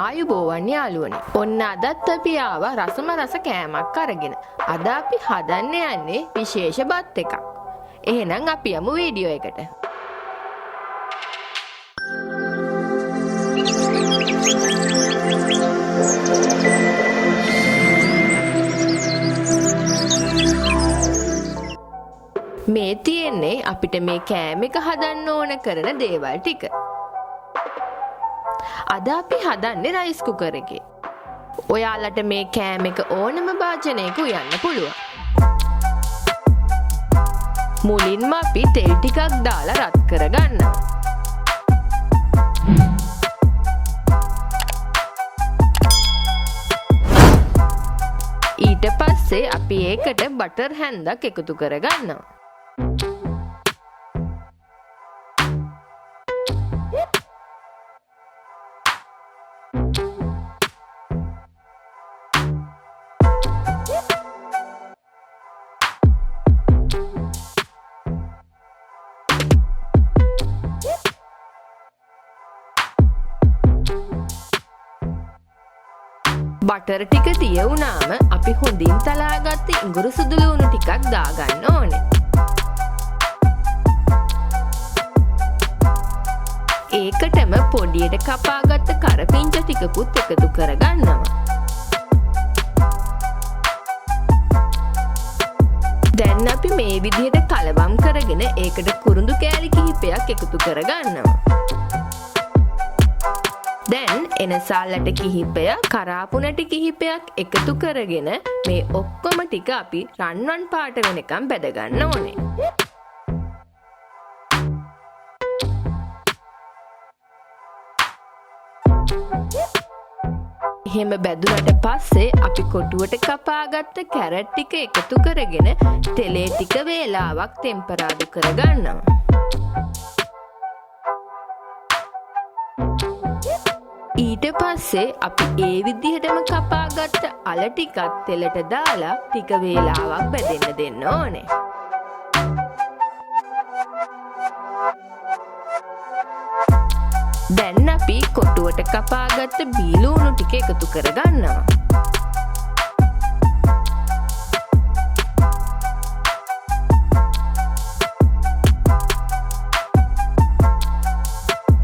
ආයුබෝවන් යාළුවනේ. ඔන්න අදත් අපි ආවා රසම රස කෑමක් අරගෙන. අද අපි හදන්න යන්නේ විශේෂ බත් එකක්. එහෙනම් අපි යමු වීඩියෝ එකට. මේ තියෙන්නේ අපිට මේ කෑම එක හදන්න ඕන කරන දේවල් ටික. අද අපි හදන්නේ රයිස් කුකර් එකේ. ඔයාලට මේ කෑම එක ඕනම භාජනයක උයන්න පුළුවන්. මුලින්ම අපි තෙල් ටිකක් දාලා රත් කරගන්නවා. ඊට පස්සේ අපි ඒකට බටර් හැන්දක් එකතු කරගන්නවා. බටර් ටික තිය වුණාම අපි හොඳින් තලාගත්ත ඉඟුරු සුදු ලුණු ටිකක් දාගන්න ඕනේ. ඒකටම පොඩියට කපාගත්ත කරපිංච ටිකකුත් එකතු කරගන්නවා. දැන් අපි මේ විදිහට කලවම් කරගෙන ඒකට කුරුඳු කෑලි කිහිපයක් එකතු කරගන්නවා. දැන් එනසාල්ලට කිහිපයක් කරාපුනටි කිහිපයක් එකතු කරගෙන මේ ඔක්කොම ටික අපි රන්වන් පාට වෙනකම් බැදගන්න ඕනේ. එහෙම බැදුනට පස්සේ අපි කොටුවට කපාගත්ත කැරට් ටික එකතු කරගෙන තෙලේ ටික වේලාවක් ටෙම්පරාදු කරගන්නවා. ඊට පස්සේ අපි ඒ විදිහටම කපාගත්ත අල ටිකත් තෙලට දාලා ටික වේලාවක් බැදෙන්න දෙන්න ඕනේ. දැන් අපි කොටුවට කපාගත්ත බීලුණු ටික එකතු කරගන්නවා.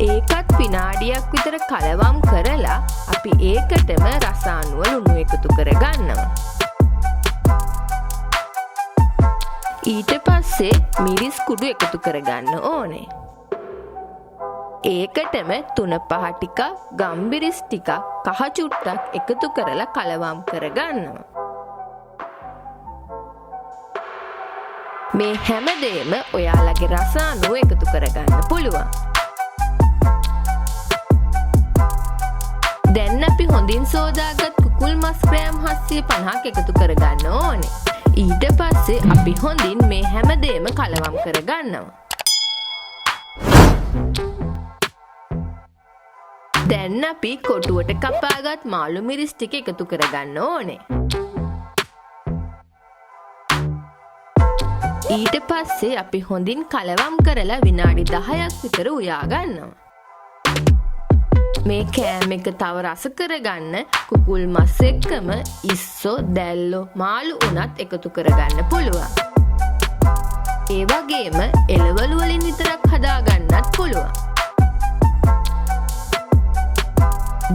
ඒකත් විනාඩියක් විතර කලවම් කරලා අපි ඒකටම රසායනික ලුණු එකතු කරගන්නවා. ඊට පස්සේ මිරිස් කුඩු එකතු කරගන්න ඕනේ. ඒකටම 3-5 ටිකක් ගම්බිරිස් ටිකක් කහ චුට්ටක් එකතු කරලා කලවම් කරගන්නවා. මේ හැමදේම ඔයාලගේ රසායනික එකතු කරගන්න පුළුවන්. දැන් අපි හොඳින් සෝදාගත් කුකුල් මස් ග්‍රෑම් 750ක් එකතු කරගන්න ඕනේ. ඊට පස්සේ අපි හොඳින් මේ හැමදේම කලවම් කරගන්නවා. දැන් අපි කොටුවට කපාගත් මාළු මිරිස් ටික එකතු කරගන්න ඕනේ. ඊට පස්සේ අපි හොඳින් කලවම් කරලා විනාඩි 10ක් විතර උයා ගන්නවා. මේ කෑම එක තව රස කරගන්න කුකුල් මස් එක්කම ඉස්සෝ දැල්ලෝ මාළු උනත් එකතු කරගන්න පුළුවන්. ඒ වගේම එළවලු වලින් විතරක් හදාගන්නත් පුළුවන්.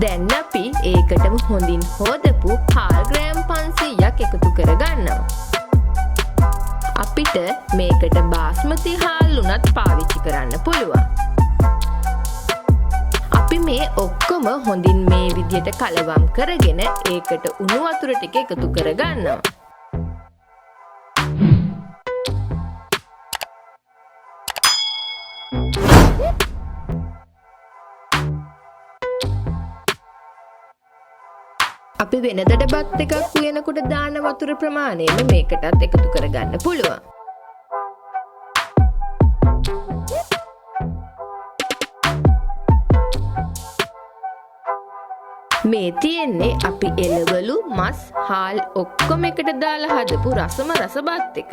දැන් අපි ඒකටම හොඳින් හොදපු හාල් ග්‍රෑම් 500ක් එකතු කරගන්නවා. අපිට මේකට බාස්මති හාල් උනත් පාවිච්චි කරන්න පුළුවන්. අපි මේ ඔක්කොම හොඳින් මේ විදියට කලවම් කරගෙන ඒකට උණු වතුර ටික එකතු කරගන්නවා. අපි වෙනදට බත් එකක් උයනකොට දාන වතුර ප්‍රමාණයම මේකටත් එකතු කරගන්න පුළුවන්. මේ තියෙන්නේ අපි එළවලු මස් හාල් ඔක්කොම එකට දාලා හදපු රසම රස බත් එක.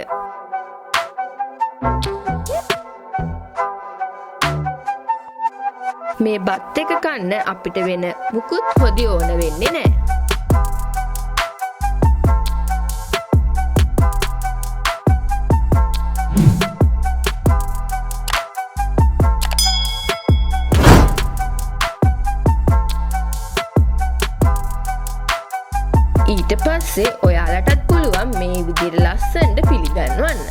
මේ බත් එක කන්න අපිට වෙන මුකුත් හොදි ඕන වෙන්නේ නැහැ. ඊට පස්සේ ඔයාලටත් පුළුවන් මේ විදිහට ලස්සනට පිළිගන්වන්න.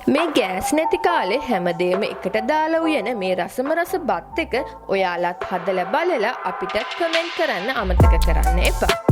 මේ ගෑස් නැති කාලේ හැමදේම එකට දාලා උයන මේ රසම රස බත් එක ඔයාලත් හදලා බලලා අපිට කමෙන්ට් කරන්න අමතක කරන්න එපා.